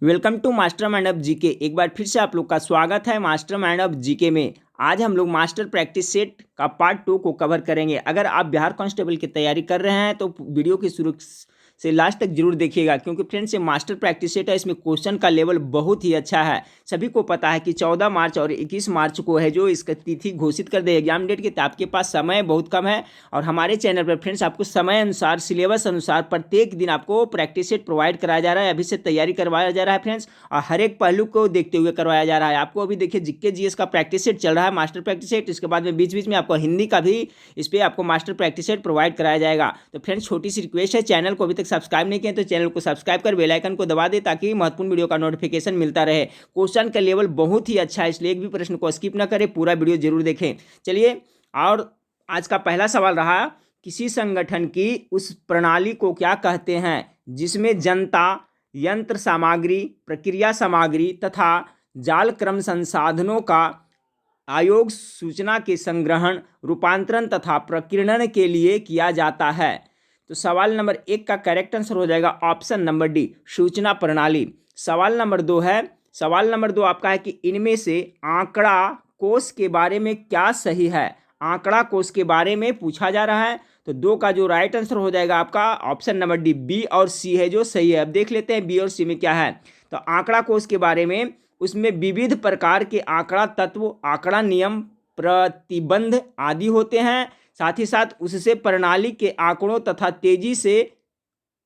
Welcome to mastermind of GK. एक बार फिर से आप लोग का स्वागत है मास्टर माइंड ऑफ जीके में। आज हम लोग मास्टर प्रैक्टिस सेट का पार्ट 2 को कवर करेंगे। अगर आप बिहार कांस्टेबल की तैयारी कर रहे हैं तो वीडियो की शुरू से लास्ट तक जरूर देखिएगा, क्योंकि फ्रेंड्स ये मास्टर प्रैक्टिस सेट है, इसमें क्वेश्चन का लेवल बहुत ही अच्छा है। सभी को पता है कि 14 मार्च और 21 मार्च को है जो इसका तिथि घोषित कर दे एग्जाम डेट की, तो आपके पास समय बहुत कम है। और हमारे चैनल पर फ्रेंड्स आपको समय अनुसार, सिलेबस अनुसार प्रत्येक दिन आपको प्रैक्टिस सेट प्रोवाइड कराया जा रहा है। अभी से तैयारी करवाया जा रहा है फ्रेंड्स, और हर एक पहलू को देखते हुए करवाया जा रहा है। आपको अभी देखिए जीके जीएस का प्रैक्टिस सेट चल रहा है, मास्टर प्रैक्टिस सेट। इसके बाद में बीच बीच में आपको हिंदी का भी इस पर आपको मास्टर प्रैक्टिस सेट प्रोवाइड कराया जाएगा। तो फ्रेंड्स छोटी सी रिक्वेस्ट है, चैनल को अभी तक सब्सक्राइब नहीं किया तो चैनल को सब्सक्राइब कर बेल आइकन को दबा दे, ताकि महत्वपूर्ण वीडियो का नोटिफिकेशन मिलता रहे। क्वेश्चन का लेवल बहुत ही अच्छा है, इसलिए एक भी प्रश्न को स्किप ना करें, पूरा वीडियो जरूर देखें। चलिए, और आज का पहला सवाल रहा, किसी संगठन की उस प्रणाली को क्या कहते हैं जिसमें जनता, यंत्र सामग्री, प्रक्रिया सामग्री तथा जाल क्रम संसाधनों का आयोग सूचना के संग्रहण, रूपांतरण तथा प्रकीर्णन के लिए किया जाता है। तो सवाल नंबर 1 का करेक्ट आंसर हो जाएगा ऑप्शन नंबर डी, सूचना प्रणाली। सवाल नंबर 2 है, सवाल नंबर 2 आपका है कि इनमें से आंकड़ा कोष के बारे में क्या सही है। आंकड़ा कोष के बारे में पूछा जा रहा है, तो 2 का जो राइट आंसर हो जाएगा आपका ऑप्शन नंबर डी, बी और सी है जो सही है। अब देख लेते हैं बी और सी में क्या है। तो आंकड़ा कोष के बारे में, उसमें विविध प्रकार के आंकड़ा तत्व, आंकड़ा नियम, प्रतिबंध आदि होते हैं। साथ ही साथ उससे प्रणाली के आंकड़ों तथा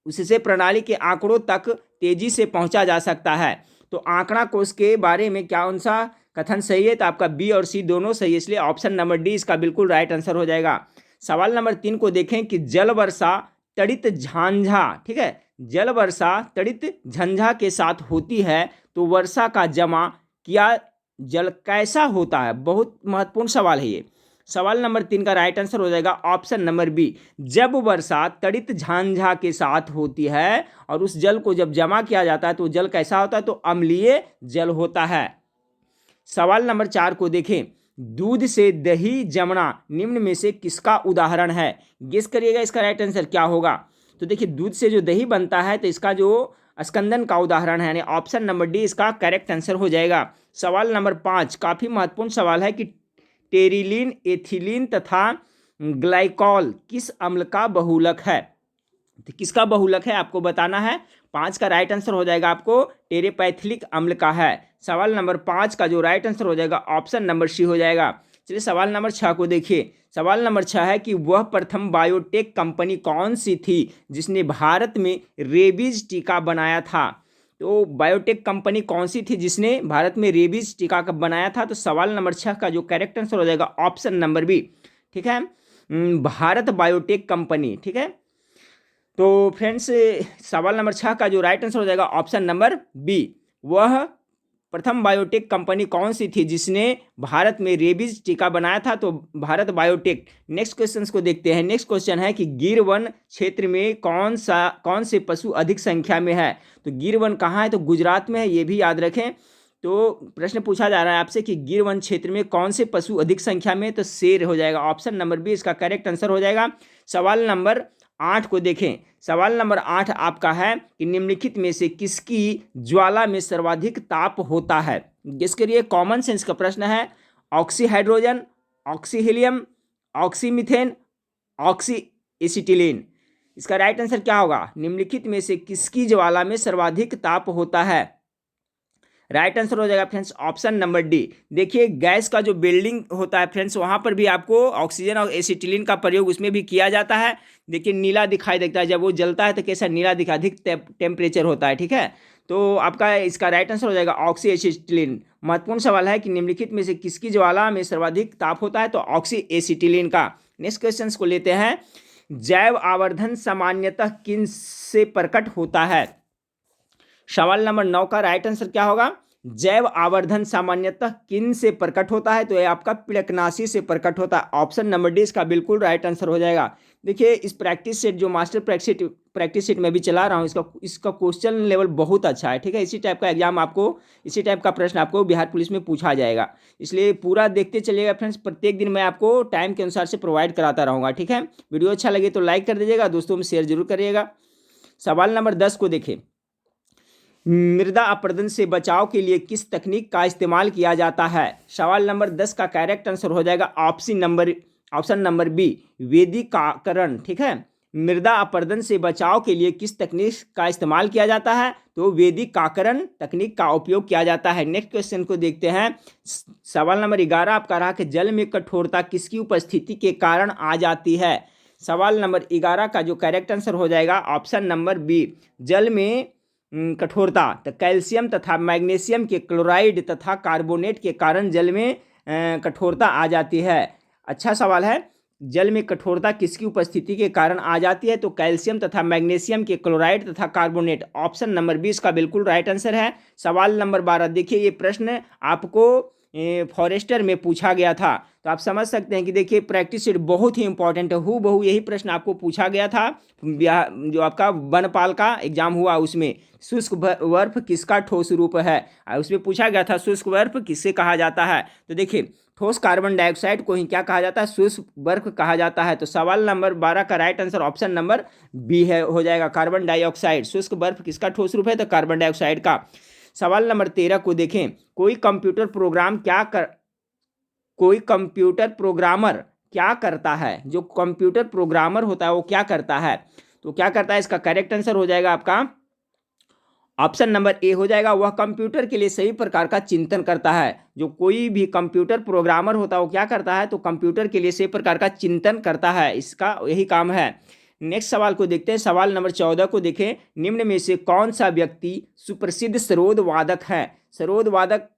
उससे प्रणाली के आंकड़ों तक तेजी से पहुंचा जा सकता है। तो आंकड़ा कोष के बारे में कौन सा कथन सही है, तो आपका बी और सी दोनों सही है, इसलिए ऑप्शन नंबर डी इसका बिल्कुल राइट आंसर हो जाएगा। सवाल नंबर 3 को देखें कि जल वर्षा तड़ित झांझा, ठीक है, जल वर्षा तड़ित झंझा के साथ होती है तो वर्षा का जमा किया जल कैसा होता है। बहुत महत्वपूर्ण सवाल है ये। सवाल नंबर 3 का राइट आंसर हो जाएगा ऑप्शन नंबर बी, जब वर्षा तड़ित झांझा के साथ होती है और उस जल को जब जमा किया जाता है तो जल कैसा होता है, तो अम्लीय जल होता है। सवाल नंबर 4 को देखें, दूध से दही जमना निम्न में से किसका उदाहरण है। गेस करिएगा इसका राइट आंसर क्या होगा। तो देखिए, दूध से जो दही बनता है तो इसका जो स्कंदन का उदाहरण है, यानी ऑप्शन नंबर डी इसका करेक्ट आंसर हो जाएगा। सवाल नंबर 5 काफी महत्वपूर्ण सवाल है कि टेरिलीन, एथिलीन तथा ग्लाइकॉल किस अम्ल का बहुलक है। तो किसका बहुलक है आपको बताना है। 5 का राइट आंसर हो जाएगा आपको टेरेपैथिलिक अम्ल का है। सवाल नंबर 5 का जो राइट आंसर हो जाएगा ऑप्शन नंबर सी हो जाएगा। चलिए सवाल नंबर 6 को देखिए। सवाल नंबर 6 है कि वह प्रथम बायोटेक कंपनी कौन सी थी जिसने भारत में रेबीज टीका बनाया था। तो बायोटेक कंपनी कौन सी थी जिसने भारत में रेबीज टीका का बनाया था। तो सवाल नंबर 6 का जो करेक्ट आंसर हो जाएगा ऑप्शन नंबर बी, ठीक है, भारत बायोटेक कंपनी, ठीक है। तो फ्रेंड्स सवाल नंबर 6 का जो राइट आंसर हो जाएगा ऑप्शन नंबर बी, वह प्रथम बायोटेक कंपनी कौन सी थी जिसने भारत में रेबीज टीका बनाया था, तो भारत बायोटेक। नेक्स्ट क्वेश्चन को देखते हैं। नेक्स्ट क्वेश्चन है कि गिर वन क्षेत्र में कौन से पशु अधिक संख्या में है। तो गिर वन कहाँ है, तो गुजरात में है, ये भी याद रखें। तो प्रश्न पूछा जा रहा है आपसे कि गिर वन क्षेत्र में कौन से पशु अधिक संख्या में, तो शेर हो जाएगा। ऑप्शन नंबर बी इसका करेक्ट आंसर हो जाएगा। सवाल नंबर 8 को देखें। सवाल नंबर 8 आपका है कि निम्नलिखित में से किसकी ज्वाला में सर्वाधिक ताप होता है। जिसके लिए कॉमन सेंस का प्रश्न है। Oxy hydrogen, oxy helium, oxy methane, oxy acetylene. इसका राइट आंसर क्या होगा। निम्नलिखित में से किसकी ज्वाला में सर्वाधिक ताप होता है। राइट आंसर हो जाएगा फ्रेंड्स ऑप्शन नंबर डी। देखिए, गैस का जो बिल्डिंग होता है फ्रेंड्स, वहाँ पर भी आपको ऑक्सीजन और एसिटिलीन का प्रयोग उसमें भी किया जाता है। देखिए नीला दिखाई देता है, जब वो जलता है तो कैसा नीला दिखा, अधिक टेम्परेचर होता है, ठीक है। तो आपका इसका राइट आंसर हो जाएगा ऑक्सी एसिटिलीन। महत्वपूर्ण सवाल है कि निम्नलिखित में से किसकी ज्वाला में सर्वाधिक ताप होता है, तो ऑक्सी एसिटिलीन का। नेक्स्ट क्वेश्चन को लेते हैं। जैव आवर्धन सामान्यतः किन से प्रकट होता है। सवाल नंबर 9 का राइट आंसर क्या होगा। जैव आवर्धन सामान्यतः किन से प्रकट होता है, तो ये आपका पिड़कनाशी से प्रकट होता है। ऑप्शन नंबर डी इसका बिल्कुल राइट आंसर हो जाएगा। देखिए, इस प्रैक्टिस सेट जो मास्टर प्रैक्टिस सेट में भी चला रहा हूँ, इसका क्वेश्चन लेवल बहुत अच्छा है, ठीक है। इसी टाइप का एग्जाम आपको, इसी टाइप का प्रश्न आपको बिहार पुलिस में पूछा जाएगा, इसलिए पूरा देखते चलिएगा फ्रेंड्स। प्रत्येक दिन मैं आपको टाइम के अनुसार से प्रोवाइड कराता रहूँगा, ठीक है। वीडियो अच्छा लगे तो लाइक कर दीजिएगा, दोस्तों में शेयर जरूर करिएगा। सवाल नंबर 10 को देखें। मृदा अपरदन से बचाव के लिए किस तकनीक का इस्तेमाल किया जाता है? सवाल नंबर 10 का करेक्ट आंसर हो जाएगा ऑप्शन नंबर बी, वेदिकाकरण। ठीक है, मृदा अपरदन से बचाव के लिए किस तकनीक का इस्तेमाल किया जाता है? तो वेदिकाकरण तकनीक का उपयोग किया जाता है। नेक्स्ट क्वेश्चन को देखते हैं। सवाल नंबर 11 आपका रहा कि जल में कठोरता किसकी उपस्थिति के कारण आ जाती है? सवाल नंबर 11 का जो करेक्ट आंसर हो जाएगा ऑप्शन नंबर बी, जल में कठोरता। तो कैल्शियम तथा मैग्नीशियम के क्लोराइड तथा कार्बोनेट के कारण जल में कठोरता आ जाती है। अच्छा सवाल है, जल में कठोरता किसकी उपस्थिति के कारण आ जाती है? तो कैल्शियम तथा मैग्नीशियम के क्लोराइड तथा कार्बोनेट। ऑप्शन नंबर 20 का बिल्कुल राइट आंसर है। सवाल नंबर 12 देखिए, ये प्रश्न आपको फॉरेस्टर में पूछा गया था, तो आप समझ सकते हैं कि देखिए प्रैक्टिस सेट बहुत ही इंपॉर्टेंट है। हूबहू यही प्रश्न आपको पूछा गया था जो आपका वनपाल का एग्जाम हुआ उसमें। शुष्क बर्फ किसका ठोस रूप है? उसमें पूछा गया था शुष्क बर्फ किससे कहा जाता है? तो देखिए ठोस कार्बन डाइऑक्साइड को ही क्या कहा जाता है? शुष्क बर्फ कहा जाता है। तो सवाल नंबर 12 का right answer option number B है, हो जाएगा कार्बन डाइऑक्साइड। शुष्क बर्फ किसका ठोस रूप है? तो कार्बन डाइऑक्साइड का। सवाल नंबर 13 को देखें, कोई कंप्यूटर प्रोग्रामर क्या करता है? जो कंप्यूटर प्रोग्रामर होता है वो क्या करता है? तो क्या करता है, इसका करेक्ट आंसर हो जाएगा आपका ऑप्शन नंबर ए हो जाएगा, वह कंप्यूटर के लिए सही प्रकार का चिंतन करता है। जो कोई भी कंप्यूटर प्रोग्रामर होता है वो क्या करता है? तो कंप्यूटर के लिए सही प्रकार का चिंतन करता है, इसका यही काम है। नेक्स्ट सवाल को देखते हैं। सवाल नंबर 14 को देखें, निम्न में से कौन सा व्यक्ति सुप्रसिद्ध सरोद वादक है? सरोद वादक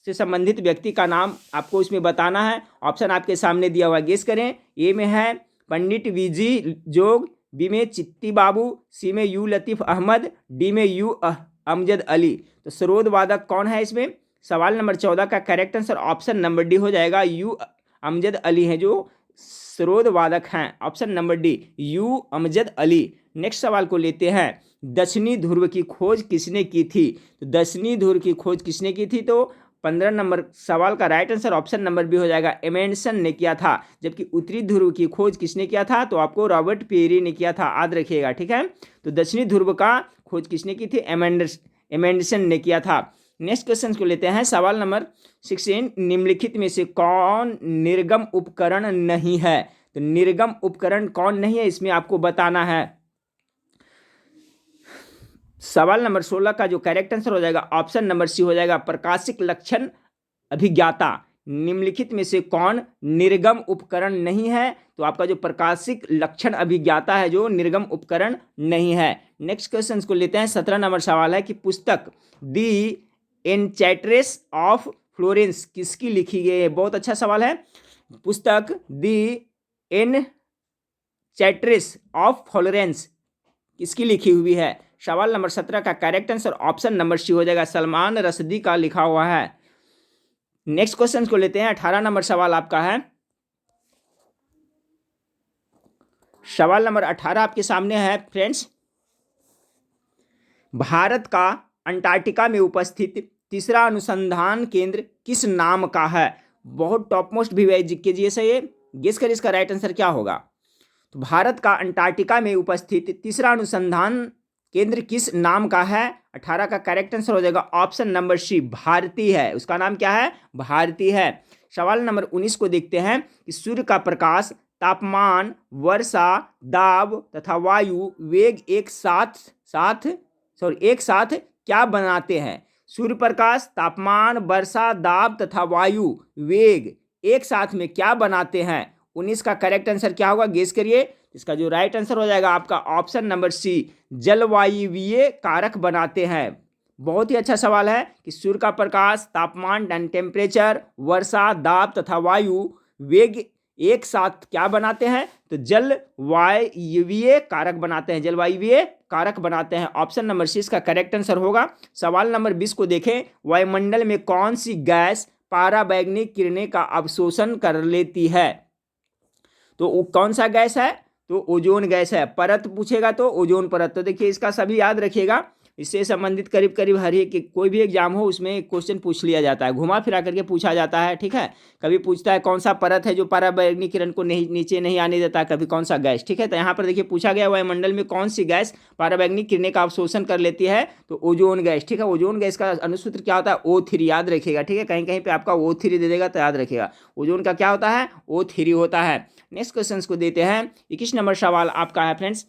से संबंधित व्यक्ति का नाम आपको इसमें बताना है। ऑप्शन आपके सामने दिया हुआ, गेस करें। ए में है पंडित वीजी जोग, बी में चित्ती बाबू, सी में यू लतीफ़ अहमद, डी में यू अमजद अली। तो सरोद वादक कौन है इसमें? सवाल नंबर 14 का correct answer option number D हो जाएगा, यू अमजद अली हैं जो सरोद वादक हैं। Option number D, you Amjad Ali. Next सवाल को लेते हैं। दक्षिणी ध्रुव की खोज किसने की थी? तो दक्षिणी ध्रुव की खोज किसने की थी? तो 15 नंबर सवाल का right answer option number B हो जाएगा, एमेंडसन ने किया था। जबकि उत्तरी ध्रुव की खोज किसने किया था? तो आपको रॉबर्ट पेरी ने किया था, याद रखिएगा। ठीक है, तो दक्षिणी ध्रुव का खोज किसने की थी? एमेंडसन ने किया था। नेक्स्ट क्वेश्चन को लेते हैं। सवाल नंबर 16, निम्नलिखित में से कौन निर्गम उपकरण नहीं है? तो निर्गम उपकरण कौन नहीं है, इसमें आपको बताना है। सवाल नंबर 16 का जो करेक्ट आंसर हो जाएगा ऑप्शन नंबर सी हो जाएगा, प्रकाशिक लक्षण अभिज्ञाता। निम्नलिखित में से कौन निर्गम उपकरण नहीं है? तो आपका जो प्रकाशिक लक्षण अभिज्ञाता है जो निर्गम उपकरण नहीं है। नेक्स्ट क्वेश्चन को लेते हैं। 17 नंबर सवाल है कि पुस्तक दी एनचैंट्रेस ऑफ फ्लोरेंस किसकी लिखी गई है? बहुत अच्छा सवाल है। पुस्तक दी एनचैंट्रेस ऑफ फ्लोरेंस किसकी लिखी हुई है? सवाल नंबर 17 का correct answer option number C हो जाएगा, सलमान रश्दी का लिखा हुआ है। नेक्स्ट क्वेश्चन को लेते हैं। 18 नंबर सवाल आपका है। सवाल नंबर 18 आपके सामने है फ्रेंड्स। भारत का अंटार्कटिका में उपस्थित तीसरा अनुसंधान केंद्र किस नाम का है? बहुत टॉप मोस्ट भी है जीके से ये, गेस कर इसका राइट आंसर क्या होगा? तो भारत का अंटार्कटिका में उपस्थित तीसरा अनुसंधान केंद्र किस नाम का है? 18 का करेक्ट आंसर हो जाएगा ऑप्शन नंबर सी, भारती है। उसका नाम क्या है? भारती है। सवाल नंबर 19 को देखते हैं कि सूर्य का प्रकाश, तापमान, वर्षा, दाब तथा वायु वेग एक साथ क्या बनाते हैं? सूर्य प्रकाश, तापमान, वर्षा, दाब तथा वायु वेग एक साथ में क्या बनाते हैं? 19 का करेक्ट आंसर क्या होगा, गेस करिए। इसका जो राइट आंसर हो जाएगा आपका ऑप्शन नंबर सी, जलवायवीय कारक बनाते हैं। बहुत ही अच्छा सवाल है कि सूर्य का प्रकाश, तापमान एंड टेम्परेचर, वर्षा, दाब तथा वायु वेग एक साथ क्या बनाते हैं? तो जलवायवीय कारक बनाते हैं, जलवायवीय कारक बनाते हैं। ऑप्शन नंबर सी इसका करेक्ट आंसर होगा। सवाल नंबर 20 को देखें। वायुमंडल में कौन सी गैस पराबैंगनी किरणें का अवशोषण कर लेती है? तो कौन सा गैस है? तो ओजोन गैस है। परत पूछेगा तो ओजोन परत। तो देखिए इसका सभी याद रखिएगा, इससे संबंधित करीब करीब हर एक कोई भी एग्जाम हो उसमें क्वेश्चन पूछ लिया जाता है, घुमा फिरा करके पूछा जाता है। ठीक है, कभी पूछता है कौन सा परत है जो पराबैंगनी किरण को नीचे नहीं आने देता, कभी कौन सा गैस। ठीक है, तो यहाँ पर देखिए पूछा गया वायुमंडल में कौन सी गैस पराबैंगनी किरणें का अवशोषण कर लेती है, तो ओजोन गैस। ठीक है, ओजोन गैस का अनुसूत्र क्या होता है, O3, याद रखिएगा। ठीक है, कहीं कहीं पे आपका O3 दे देगा तो याद रखिएगा, ओजोन का क्या होता है, O3 होता है। नेक्स्ट क्वेश्चन को देते हैं। 21 नंबर सवाल आपका है फ्रेंड्स,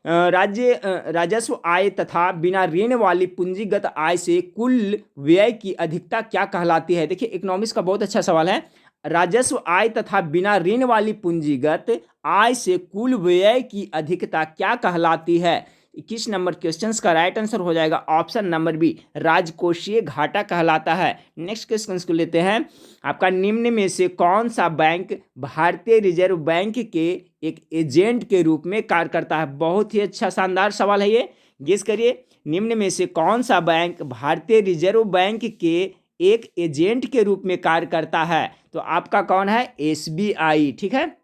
राजस्व आय तथा बिना ऋण वाली पूंजीगत आय से कुल व्यय की अधिकता क्या कहलाती है। देखिए इकोनॉमिक्स का बहुत अच्छा सवाल है। राजस्व आय तथा बिना ऋण वाली पूंजीगत आय से कुल व्यय की अधिकता क्या कहलाती है। 21 नंबर क्वेश्चन का राइट आंसर हो जाएगा ऑप्शन नंबर बी, राजकोषीय घाटा कहलाता है। नेक्स्ट क्वेश्चन को लेते हैं। आपका निम्न में से कौन सा बैंक भारतीय रिजर्व बैंक के एक एजेंट के रूप में कार्य करता है। बहुत ही अच्छा शानदार सवाल है ये, गेस करिए। निम्न में से कौन सा बैंक भारतीय रिजर्व बैंक के एक एजेंट के रूप में कार्य करता है, तो आपका कौन है, SBI। ठीक है,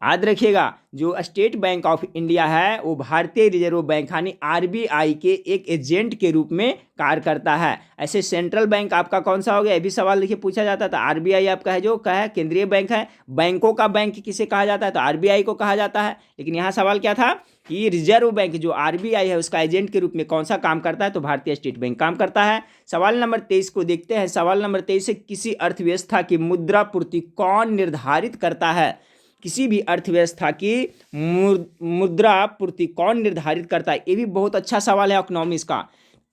याद रखिएगा जो स्टेट बैंक ऑफ इंडिया है वो भारतीय रिजर्व बैंक यानी RBI के एक एजेंट के रूप में कार्य करता है। ऐसे सेंट्रल बैंक आपका कौन सा हो गया, ये भी सवाल देखिए पूछा जाता था। RBI आपका है जो क्या है, केंद्रीय बैंक है। बैंकों का बैंक किसे कहा जाता है, तो RBI को कहा जाता है। लेकिन यहाँ सवाल क्या था कि रिजर्व बैंक जो RBI है उसका एजेंट के रूप में कौन सा काम करता है, तो भारतीय स्टेट बैंक काम करता है। सवाल नंबर 23 को देखते हैं। सवाल नंबर 23 से किसी अर्थव्यवस्था की मुद्रा पूर्ति कौन निर्धारित करता है। किसी भी अर्थव्यवस्था की मुद्रा पूर्ति कौन निर्धारित करता है, ये भी बहुत अच्छा सवाल है इकोनॉमिक्स का।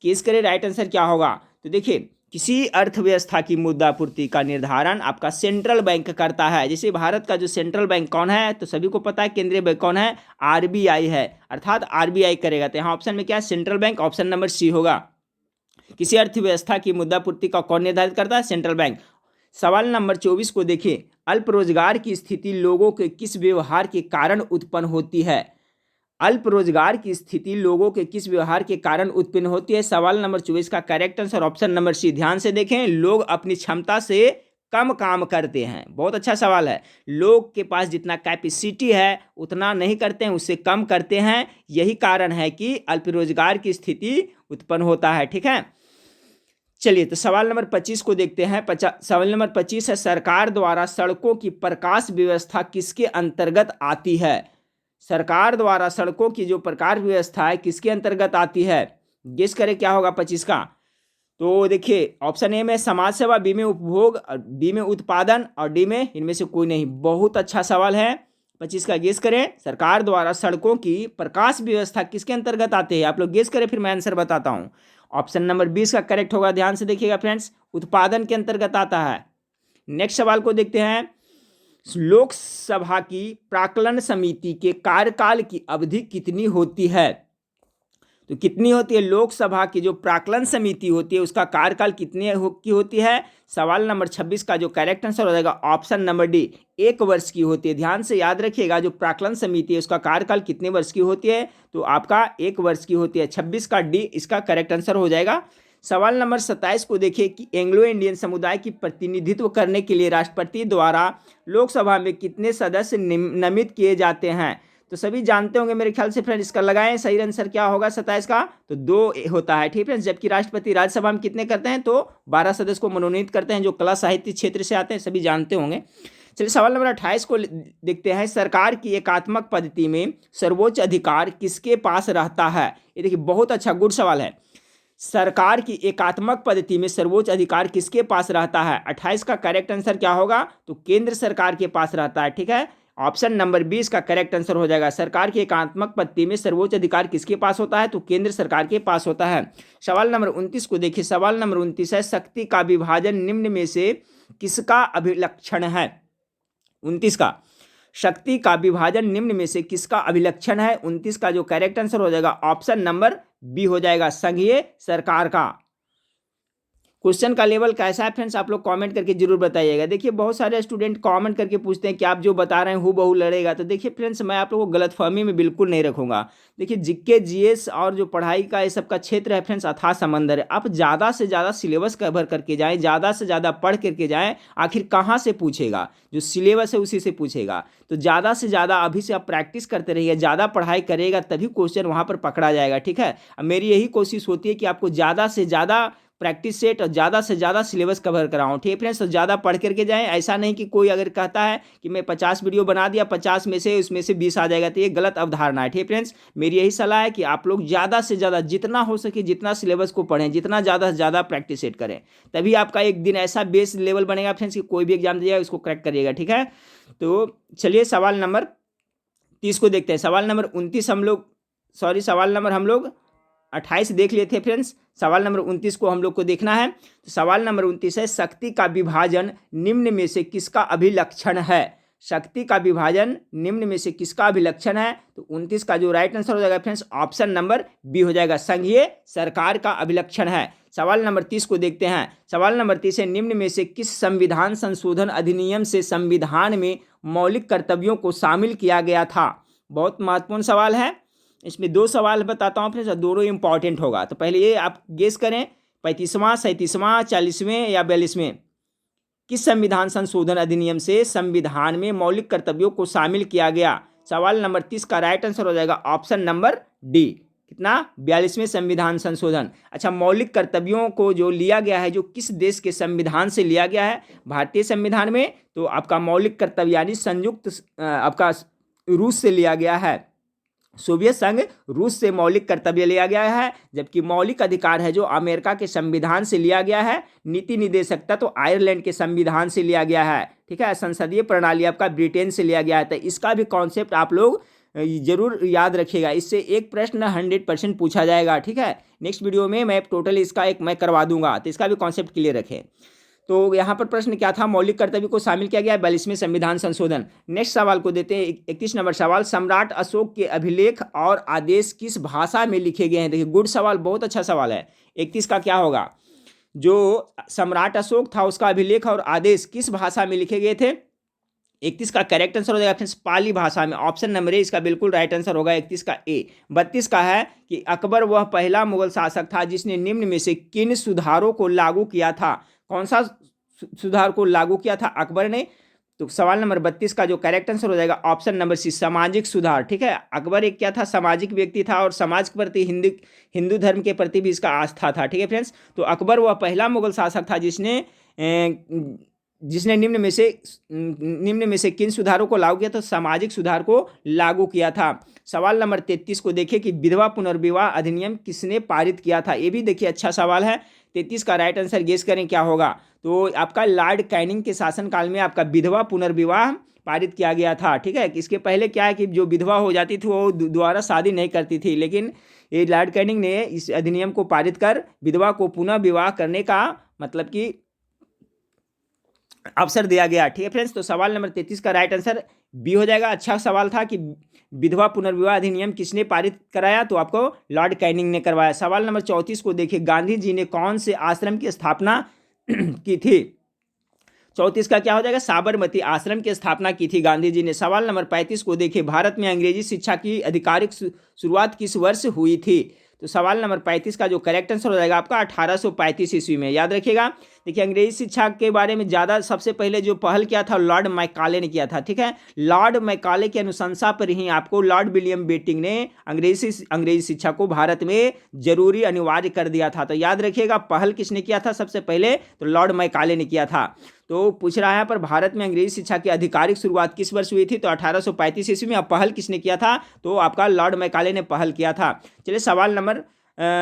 केस करें राइट आंसर क्या होगा, तो देखिए किसी अर्थव्यवस्था की मुद्रा पूर्ति का निर्धारण आपका सेंट्रल बैंक करता है। जैसे भारत का जो सेंट्रल बैंक कौन है, तो सभी को पता है केंद्रीय बैंक कौन है, RBI है, अर्थात RBI करेगा। तो यहाँ ऑप्शन में क्या है, central bank, option number C होगा। किसी अर्थव्यवस्था की मुद्रा पूर्ति का कौन निर्धारित करता है, सेंट्रल बैंक। सवाल नंबर 24 को देखिए। अल्प रोजगार की स्थिति लोगों के किस व्यवहार के कारण उत्पन्न होती है। अल्प रोजगार की स्थिति लोगों के किस व्यवहार के कारण उत्पन्न होती है। सवाल नंबर 24 का correct answer option number C. ध्यान से देखें, लोग अपनी क्षमता से कम काम करते हैं। बहुत अच्छा सवाल है। लोग के पास जितना कैपेसिटी है उतना नहीं करते हैं, उससे कम करते हैं। यही कारण है कि अल्प रोजगार की स्थिति उत्पन्न होता है। ठीक है, चलिए तो सवाल नंबर 25 को देखते हैं। सवाल नंबर 25 है, सरकार द्वारा सड़कों की प्रकाश व्यवस्था किसके अंतर्गत आती है। सरकार द्वारा सड़कों की जो प्रकाश व्यवस्था है किसके अंतर्गत आती है, गेस करें क्या होगा 25 का। तो देखिए ऑप्शन ए में समाज सेवा, बी में उपभोग, बी में उत्पादन और डी में इनमें से कोई नहीं। बहुत अच्छा सवाल है। 25 का गेस करें। सरकार द्वारा सड़कों की प्रकाश व्यवस्था किसके अंतर्गत आती है, आप लोग गेस करें, फिर मैं आंसर बताता हूं। ऑप्शन नंबर 20 का करेक्ट होगा। ध्यान से देखिएगा फ्रेंड्स, उत्पादन के अंतर्गत आता है। नेक्स्ट सवाल को देखते हैं। लोकसभा की प्राक्कलन समिति के कार्यकाल की अवधि कितनी होती है, तो कितनी होती है। लोकसभा की जो प्राक्कलन समिति होती है उसका कार्यकाल कितनी की होती है। सवाल नंबर 26 का जो करेक्ट आंसर हो जाएगा ऑप्शन नंबर डी, 1 वर्ष की होती है। ध्यान से याद रखिएगा, जो प्राक्कलन समिति है उसका कार्यकाल कितने वर्ष की होती है, तो आपका 1 वर्ष की होती है। 26 का डी इसका करेक्ट आंसर हो जाएगा। सवाल नंबर 27 को देखिए कि एंग्लो इंडियन समुदाय की प्रतिनिधित्व करने के लिए राष्ट्रपति द्वारा लोकसभा में कितने सदस्य नामित किए जाते हैं। तो सभी जानते होंगे मेरे ख्याल से फ्रेंड, इसका लगाएं सही आंसर क्या होगा 27 का, तो 2 होता है। ठीक है, जबकि राष्ट्रपति राज्यसभा में कितने करते हैं, तो 12 सदस्य को मनोनीत करते हैं जो कला साहित्य क्षेत्र से आते हैं, सभी जानते होंगे। चलिए सवाल नंबर 28 को देखते हैं। सरकार की एकात्मक पद्धति में सर्वोच्च अधिकार किसके पास रहता है। ये देखिए बहुत अच्छा गुड सवाल है। सरकार की एकात्मक पद्धति में सर्वोच्च अधिकार किसके पास रहता है। 28 का करेक्ट आंसर क्या होगा, तो केंद्र सरकार के पास रहता है। ठीक है, ऑप्शन नंबर 20 का करेक्ट आंसर हो जाएगा। सरकार की एकात्मक पद्धति में सर्वोच्च अधिकार किसके पास होता है, तो केंद्र सरकार के पास होता है। सवाल नंबर 29 को देखिए। सवाल नंबर 29 है, शक्ति का विभाजन निम्न में से किसका अभिलक्षण है। 29 का शक्ति का विभाजन निम्न में से किसका अभिलक्षण है। 29 का जो करेक्ट आंसर हो जाएगा ऑप्शन नंबर बी हो जाएगा, संघीय सरकार का। क्वेश्चन का लेवल कैसा है फ्रेंड्स, आप लोग कमेंट करके जरूर बताइएगा। देखिए बहुत सारे स्टूडेंट कमेंट करके पूछते हैं कि आप जो बता रहे हैं हूबहू लड़ेगा, तो देखिए फ्रेंड्स मैं आप लोगों को गलतफहमी में बिल्कुल नहीं रखूंगा। देखिए जीके जीएस और जो पढ़ाई का ये सब का क्षेत्र है फ्रेंड्स, अथाह समंदर है। आप ज़्यादा से ज़्यादा सिलेबस कवर करके जाएँ, ज़्यादा से ज़्यादा पढ़ करके जाएँ, आखिर कहाँ से पूछेगा, जो सिलेबस है उसी से पूछेगा। तो ज़्यादा से ज़्यादा अभी से आप प्रैक्टिस करते रहिए, ज़्यादा पढ़ाई करेगा तभी क्वेश्चन वहाँ पर पकड़ा जाएगा, ठीक है। अब मेरी यही कोशिश होती है कि आपको ज़्यादा से ज़्यादा प्रैक्टिस सेट और ज़्यादा से ज़्यादा सिलेबस कवर कराऊँ, ठीक है फ्रेंड्स। तो ज़्यादा पढ़ करके जाएँ, ऐसा नहीं कि कोई अगर कहता है कि मैं 50 वीडियो बना दिया, 50 में से उसमें से 20 आ जाएगा, तो ये गलत अवधारणा है, ठीक है फ्रेंड्स। मेरी यही सलाह है कि आप लोग ज़्यादा से ज़्यादा जितना हो सके जितना सिलेबस को पढ़ें, जितना ज़्यादा से ज़्यादा प्रैक्टिस सेट करें, तभी आपका एक दिन ऐसा बेस लेवल बनेगा फ्रेंड्स कि कोई भी एग्जाम दीजिएगा उसको क्रैक करिएगा, ठीक है। तो चलिए सवाल नंबर 30 को देखते हैं। सवाल नंबर 29 हम लोग, सॉरी सवाल नंबर हम लोग 28 देख लिए थे फ्रेंड्स। सवाल नंबर 29 को हम लोग को देखना है। तो सवाल नंबर 29 है, शक्ति का विभाजन निम्न में से किसका अभिलक्षण है। शक्ति का विभाजन निम्न में से किसका अभिलक्षण है। तो 29 का जो राइट आंसर हो जाएगा फ्रेंड्स, ऑप्शन नंबर बी हो जाएगा, संघीय सरकार का अभिलक्षण है। सवाल नंबर 30 को देखते हैं। सवाल नंबर 30 है, निम्न में से किस संविधान संशोधन अधिनियम से संविधान में मौलिक कर्तव्यों को शामिल किया गया था। बहुत महत्वपूर्ण सवाल है। इसमें दो सवाल बताता हूँ फ्रेंड्स, दोनों इंपॉर्टेंट होगा। तो पहले ये आप गेस करें, 35वां, 37वां, 40वें या 42वें, किस संविधान संशोधन अधिनियम से संविधान में मौलिक कर्तव्यों को शामिल किया गया। सवाल नंबर 30 का राइट आंसर हो जाएगा ऑप्शन नंबर डी, कितना, 42वें संविधान संशोधन। अच्छा, मौलिक कर्तव्यों को जो लिया गया है, जो किस देश के संविधान से लिया गया है, भारतीय संविधान में, तो आपका मौलिक कर्तव्य यानी संयुक्त आपका रूस से लिया गया है, सोवियत संघ रूस से मौलिक कर्तव्य लिया गया है। जबकि मौलिक अधिकार है जो अमेरिका के संविधान से लिया गया है। नीति निदेशकता तो आयरलैंड के संविधान से लिया गया है, ठीक है। संसदीय प्रणाली आपका ब्रिटेन से लिया गया है। तो इसका भी कॉन्सेप्ट आप लोग जरूर याद रखिएगा, इससे एक प्रश्न 100% पूछा जाएगा, ठीक है। नेक्स्ट वीडियो में मैं टोटल इसका एक मैं करवा दूंगा, तो इसका भी कॉन्सेप्ट क्लियर रखें। तो यहाँ पर प्रश्न क्या था, मौलिक कर्तव्य को शामिल किया गया 42वें संविधान संशोधन। नेक्स्ट सवाल को देते हैं, 31 नंबर सवाल, सम्राट अशोक के अभिलेख और आदेश किस भाषा में लिखे गए हैं। देखिए गुड सवाल, बहुत अच्छा सवाल है। 31 का क्या होगा, जो सम्राट अशोक था उसका अभिलेख और आदेश किस भाषा में लिखे गए थे। 31 का करेक्ट आंसर हो जाएगा फ्रेंड्स पाली भाषा में, ऑप्शन नंबर ए इसका बिल्कुल राइट आंसर होगा 31 का ए। 32 का है कि अकबर वह पहला मुगल शासक था जिसने निम्न में से किन सुधारों को लागू किया था। कौन सा सुधार को लागू किया था अकबर ने। तो सवाल नंबर 32 का जो करेक्ट आंसर हो जाएगा ऑप्शन नंबर सी, सामाजिक सुधार, ठीक है। अकबर एक क्या था, सामाजिक व्यक्ति था और समाज के प्रति हिंदू धर्म के प्रति भी इसका आस्था था, ठीक है फ्रेंड्स। तो अकबर वह पहला मुगल शासक था जिसने निम्न में से किन सुधारों को लागू किया, तो सामाजिक सुधार को लागू किया था। सवाल नंबर 33 को देखिए कि विधवा पुनर्विवाह अधिनियम किसने पारित किया था। ये भी देखिए अच्छा सवाल है। 33 का राइट आंसर गेस करें क्या होगा। तो आपका लॉर्ड कैनिंग के शासनकाल में आपका विधवा पुनर्विवाह पारित किया गया था, ठीक है। इसके पहले क्या है कि जो विधवा हो जाती थी वो दोबारा शादी नहीं करती थी, लेकिन ये लॉर्ड कैनिंग ने इस अधिनियम को पारित कर विधवा को पुनः विवाह करने का मतलब कि अवसर दिया गया, ठीक है फ्रेंड्स। तो सवाल नंबर 33 का राइट आंसर बी हो जाएगा। अच्छा सवाल था कि विधवा पुनर्विवाह अधिनियम किसने पारित कराया, तो आपको लॉर्ड कैनिंग ने करवाया। सवाल नंबर 34 को देखिए, गांधी जी ने कौन से आश्रम की स्थापना की थी। 34 का क्या हो जाएगा, साबरमती आश्रम की स्थापना की थी गांधी जी ने। सवाल नंबर 35 को देखिए, भारत में अंग्रेजी शिक्षा की आधिकारिक शुरुआत किस वर्ष हुई थी। तो सवाल नंबर 35 का जो करेक्ट आंसर हो जाएगा आपका 1835 ईस्वी में। याद रखिएगा। देखिए अंग्रेजी शिक्षा के बारे में ज़्यादा सबसे पहले जो पहल किया था लॉर्ड मैकाले ने किया था, ठीक है। लॉर्ड मैकाले की अनुशंसा पर ही आपको लॉर्ड विलियम बेटिंग ने अंग्रेजी शिक्षा को भारत में जरूरी अनिवार्य कर दिया था। तो याद रखिएगा पहल किसने किया था सबसे पहले, तो लॉर्ड मैकाले ने किया था। तो पूछ रहा है पर भारत में अंग्रेजी शिक्षा की आधिकारिक शुरुआत किस वर्ष हुई थी, तो 1835 ईस्वी में। अब पहल किसने किया था, तो आपका लॉर्ड मैकाले ने पहल किया था। चलिए सवाल नंबर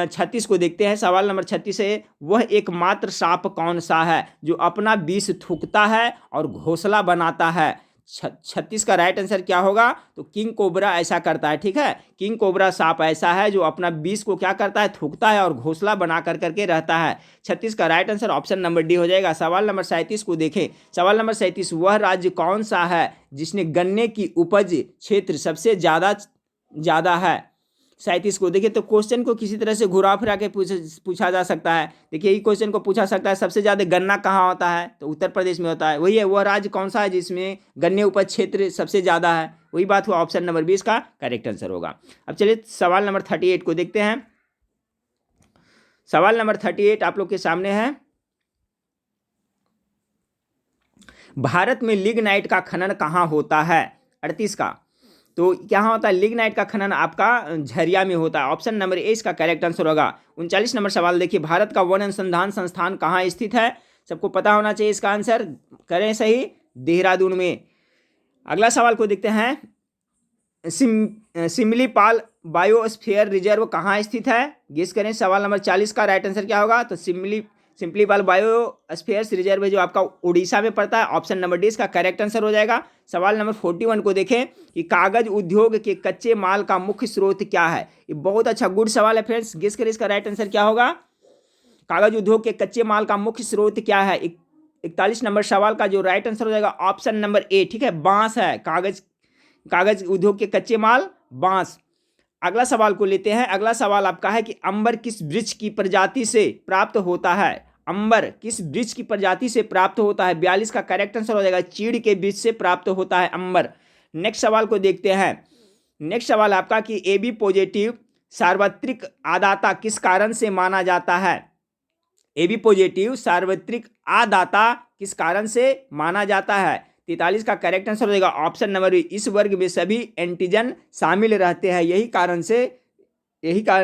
36 को देखते हैं। सवाल नंबर 36 है, वह एकमात्र सांप कौन सा है जो अपना विष थूकता है और घोंसला बनाता है। 36 का राइट आंसर क्या होगा, तो किंग कोबरा ऐसा करता है, ठीक है। किंग कोबरा सांप ऐसा है जो अपना विष को क्या करता है, थूकता है और घोंसला बना करके रहता है। 36 का right answer option number D हो जाएगा। सवाल नंबर 37 को देखें। सवाल नंबर 37, वह राज्य कौन सा है जिसने गन्ने की उपज क्षेत्र सबसे ज़्यादा है। 37 को देखिए, तो क्वेश्चन को किसी तरह से घुरा फिरा के पूछा जा सकता है। देखिए यही क्वेश्चन को पूछा सकता है, सबसे ज़्यादा गन्ना कहाँ होता है, तो उत्तर प्रदेश में होता है। वही है, वह राज्य कौन सा है जिसमें गन्ने उपज क्षेत्र सबसे ज़्यादा है, वही बात हुआ, ऑप्शन नंबर 20 का करेक्ट आंसर होगा। अब चलिए सवाल नंबर 38 को देखते हैं। सवाल नंबर 38 आप लोग के सामने है। भारत में लिग्नाइट का खनन कहाँ होता है? 38 का, तो क्या होता है लिग्नाइट का खनन आपका झरिया में होता है, ऑप्शन नंबर ए इसका करेक्ट आंसर होगा। 39 नंबर सवाल देखिए, भारत का वन अनुसंधान संस्थान कहाँ स्थित है? सबको पता होना चाहिए इसका आंसर, करें सही, देहरादून में। अगला सवाल को देखते हैं, सिमलीपाल बायोस्फीयर रिजर्व कहाँ स्थित है? गेस करें। सवाल नंबर 40 का राइट आंसर क्या होगा? तो सिम्पलीपाल बायोस्फीयर रिजर्व जो आपका उड़ीसा में पड़ता है, ऑप्शन नंबर डी इसका करेक्ट आंसर हो जाएगा। सवाल नंबर 41 को देखें कि कागज उद्योग के कच्चे माल का मुख्य स्रोत क्या है? ये बहुत अच्छा गुड सवाल है फ्रेंड्स, गेस करें इसका राइट आंसर क्या होगा? कागज उद्योग के कच्चे माल का मुख्य स्रोत क्या है? 41 नंबर सवाल का जो राइट आंसर हो जाएगा ऑप्शन नंबर ए, ठीक है, बांस है। कागज उद्योग के कच्चे माल बांस। अगला सवाल को लेते हैं। अगला सवाल आपका है कि अंबर किस वृक्ष की प्रजाति से प्राप्त होता है? अंबर किस वृक्ष की प्रजाति से प्राप्त होता है? 42 का करेक्ट आंसर हो जाएगा, चीड़ के वृक्ष से प्राप्त होता है अंबर। नेक्स्ट सवाल को देखते हैं। नेक्स्ट सवाल आपका कि AB पॉजिटिव सार्वत्रिक आदाता किस कारण से माना जाता है? AB पॉजिटिव सार्वत्रिक आदाता किस कारण से माना जाता है? 43 का करेक्ट आंसर हो जाएगा ऑप्शन नंबर बी, इस वर्ग में सभी एंटीजन शामिल रहते हैं, यही कारण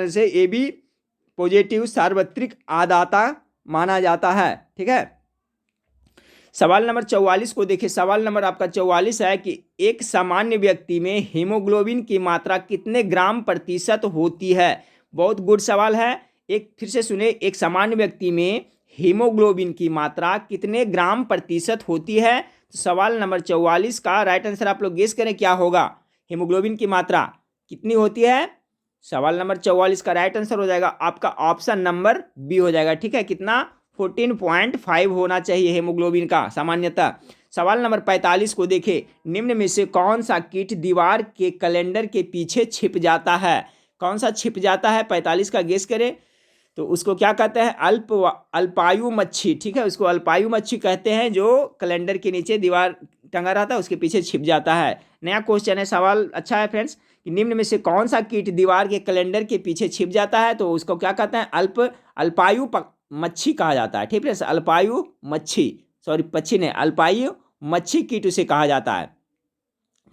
से AB पॉजिटिव सार्वत्रिक आदाता माना जाता है, ठीक है। सवाल नंबर 44 को देखिए। सवाल नंबर आपका 44 है कि एक सामान्य व्यक्ति में हीमोग्लोबिन की मात्रा कितने ग्राम प्रतिशत होती है? बहुत गुड सवाल है, एक फिर से सुने, एक सामान्य व्यक्ति में हीमोग्लोबिन की मात्रा कितने ग्राम प्रतिशत होती है? तो सवाल नंबर 44 का राइट आंसर आप लोग गेस करें क्या होगा? हीमोग्लोबिन की मात्रा कितनी होती है? सवाल नंबर 44 का राइट आंसर हो जाएगा आपका ऑप्शन नंबर बी हो जाएगा, ठीक है। कितना? 14.5 होना चाहिए हीमोग्लोबिन का सामान्यतः। सवाल नंबर 45 को देखें, निम्न में से कौन सा कीट दीवार के कैलेंडर के पीछे छिप जाता है? कौन सा छिप जाता है? 45 का गेस करें। तो उसको क्या कहते हैं? अल्पायु मच्छी, ठीक है, उसको अल्पायु मच्छी कहते हैं, जो कैलेंडर के नीचे दीवार टंगा रहता है उसके पीछे छिप जाता है। नया क्वेश्चन है, सवाल अच्छा है फ्रेंड्स, कि निम्न में से कौन सा कीट दीवार के कैलेंडर के पीछे छिप जाता है? तो उसको क्या कहते हैं? अल्पायु मच्छी कहा जाता है, ठीक है। अल्पायु मच्छी, सॉरी पक्षी ने, अल्पायु मच्छी कीट उसे कहा जाता है।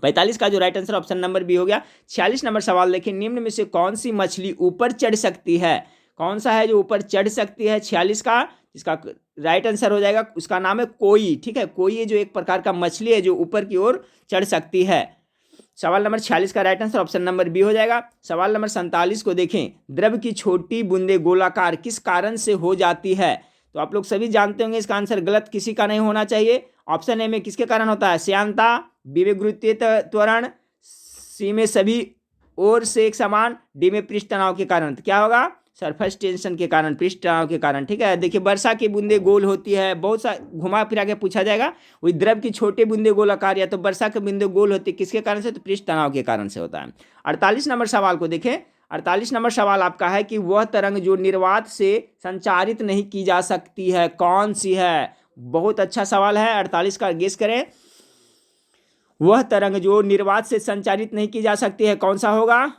45 का जो right answer option number B हो गया। 46 नंबर सवाल देखिए, निम्न में से कौन सी मछली ऊपर चढ़ सकती है? कौन सा है जो ऊपर चढ़ सकती है? 46 का इसका राइट आंसर हो जाएगा, उसका नाम है कोई, ठीक है। कोई जो एक प्रकार का मछली है जो ऊपर की ओर चढ़ सकती है। सवाल नंबर 46 का right answer option number B हो जाएगा। सवाल नंबर 47 को देखें, द्रव की छोटी बूंदे गोलाकार किस कारण से हो जाती है? तो आप लोग सभी जानते होंगे इसका आंसर गलत किसी का नहीं होना चाहिए। ऑप्शन ए में किसके कारण होता है? श्यानता, बी में गुरुत्वीय त्वरण, सी में सभी ओर से एक समान, डी में पृष्ठ तनाव के कारण। तो क्या होगा? सरफेस टेंशन के कारण, पृष्ठ तनाव के कारण, ठीक है। देखिए वर्षा की बूंदे गोल होती है, बहुत सा घुमा फिरा के पूछा जाएगा। वही द्रव की छोटे बूंदे गोलाकार, या तो वर्षा की बूंदे गोल होती है, किसके कारण से? तो पृष्ठ तनाव के कारण से होता है। 48 नंबर सवाल को देखें। 48 नंबर सवाल आपका है कि वह तरंग जो निर्वात से संचारित नहीं की जा सकती है कौन सी है? बहुत अच्छा सवाल है, 48 का गेस करें। वह तरंग जो निर्वात से संचारित नहीं की जा सकती है कौन सा होगा?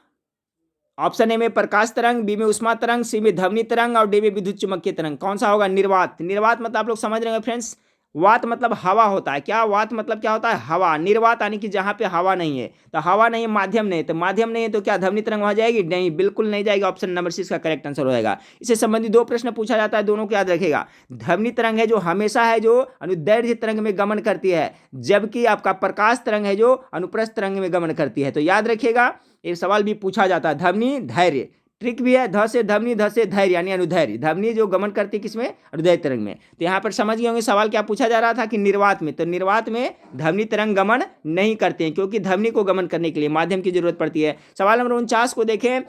ऑप्शन ए में प्रकाश तरंग, बी में उष्मा तरंग, सी में ध्वनि तरंग और डी में विद्युत चुम्बकीय तरंग। कौन सा होगा? निर्वात। निर्वात मतलब आप लोग समझ रहे हैं फ्रेंड्स, वात मतलब हवा होता है। क्या वात मतलब क्या होता है? हवा। निर्वात यानी कि जहां पे हवा नहीं है, तो हवा नहीं है, माध्यम नहीं है, तो माध्यम नहीं है तो क्या ध्वनि तरंग वहां जाएगी? नहीं, बिल्कुल नहीं जाएगी। ऑप्शन नंबर सी इसका करेक्ट आंसर हो जाएगा। इससे संबंधित 2 प्रश्न पूछा जाता है, दोनों को याद रखेगा। ध्वनि तरंग है जो हमेशा है जो अनुदैर्ध्य तरंग में गमन करती है, जबकि आपका प्रकाश तरंग है जो अनुप्रस्थ तरंग में गमन करती है। तो याद रखिएगा, ये सवाल भी पूछा जाता है। ध्वनि धैर्य, ट्रिक भी है, ध से ध्वनि, ध से धैर्य यानी अनुधैर्य। ध्वनि जो गमन करती है किसमें? अनुदैर्ध्य तरंग में। तो यहाँ पर समझ गए होंगे सवाल क्या पूछा जा रहा था कि निर्वात में, तो निर्वात में ध्वनि तरंग गमन नहीं करते हैं, क्योंकि ध्वनि को गमन करने के लिए माध्यम की जरूरत पड़ती है। सवाल नंबर 49 को देखें,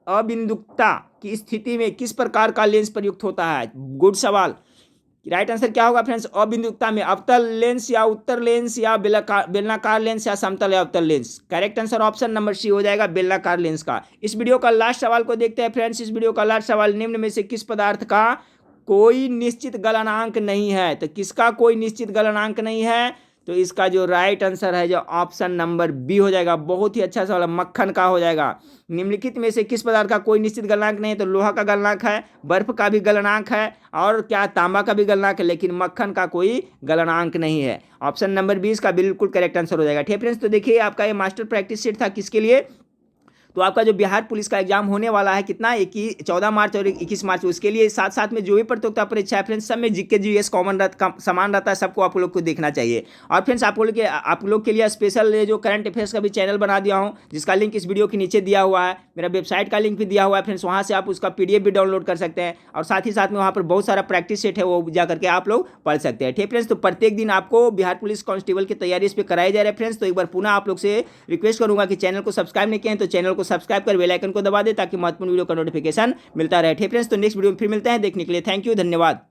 अबिंदुकता की स्थिति में किस प्रकार का लेंस प्रयुक्त होता है? गुड सवाल। राइट आंसर क्या होगा फ्रेंड्स? अबिंदुकता में अवतल लेंस या उत्तर लेंस या बेलनाकार लेंस या समतल या अवतल lens. Correct answer option number C हो जाएगा, बेलनाकार लेंस का। इस वीडियो का लास्ट सवाल को देखते हैं फ्रेंड्स। इस वीडियो का लास्ट सवाल, निम्न में से किस पदार्थ का कोई निश्चित गलनांक नहीं है? तो किसका कोई निश्चित गलनांक नहीं है? तो इसका जो राइट आंसर है जो ऑप्शन नंबर बी हो जाएगा। बहुत ही अच्छा सवाल, मक्खन का हो जाएगा। निम्नलिखित में से किस पदार्थ का कोई निश्चित गलनांक नहीं है? तो लोहा का गलनांक है, बर्फ का भी गलनांक है, और क्या तांबा का भी गलनांक है, लेकिन मक्खन का कोई गलनांक नहीं है। ऑप्शन नंबर 20 का बिल्कुल करेक्ट आंसर हो जाएगा। ठीक फ्रेंड्स, तो देखिए आपका ये मास्टर प्रैक्टिस सेट था किसके लिए? तो आपका जो बिहार पुलिस का एग्जाम होने वाला है कितना 14 मार्च और 21 मार्च, उसके लिए साथ साथ में जो भी प्रतियोगिता परीक्षा है फ्रेंड्स, सब में जीके जीएस कॉमन समान रहता है, सबको आप लोग को देखना चाहिए। और फ्रेंड्स आप लोग के लिए स्पेशल जो करंट अफेयर्स का भी चैनल बना दिया हूँ, जिसका लिंक इस वीडियो के नीचे दिया हुआ है। मेरा वेबसाइट का लिंक भी दिया हुआ है फ्रेंड्स, वहाँ से आप उसका PDF भी डाउनलोड कर सकते हैं, और साथ ही साथ में वहाँ पर बहुत सारा प्रैक्टिस सेट है, वो जा करके आप लोग पढ़ सकते हैं। ठीक फ्रेंड्स, तो प्रत्येक दिन आपको बिहार पुलिस कांस्टेबल की तैयारी इस पर कराई जा रही है फ्रेंड्स। तो एक बार पुनः आप लोग से रिक्वेस्ट करूंगा कि चैनल को सब्सक्राइब नहीं किए हैं तो चैनल को सब्सक्राइब कर बेल आइकन को दबा दे, ताकि महत्वपूर्ण वीडियो का नोटिफिकेशन मिलता रहे। ठीक फ्रेंड्स, तो नेक्स्ट वीडियो में फिर मिलते हैं। देखने के लिए थैंक यू, धन्यवाद।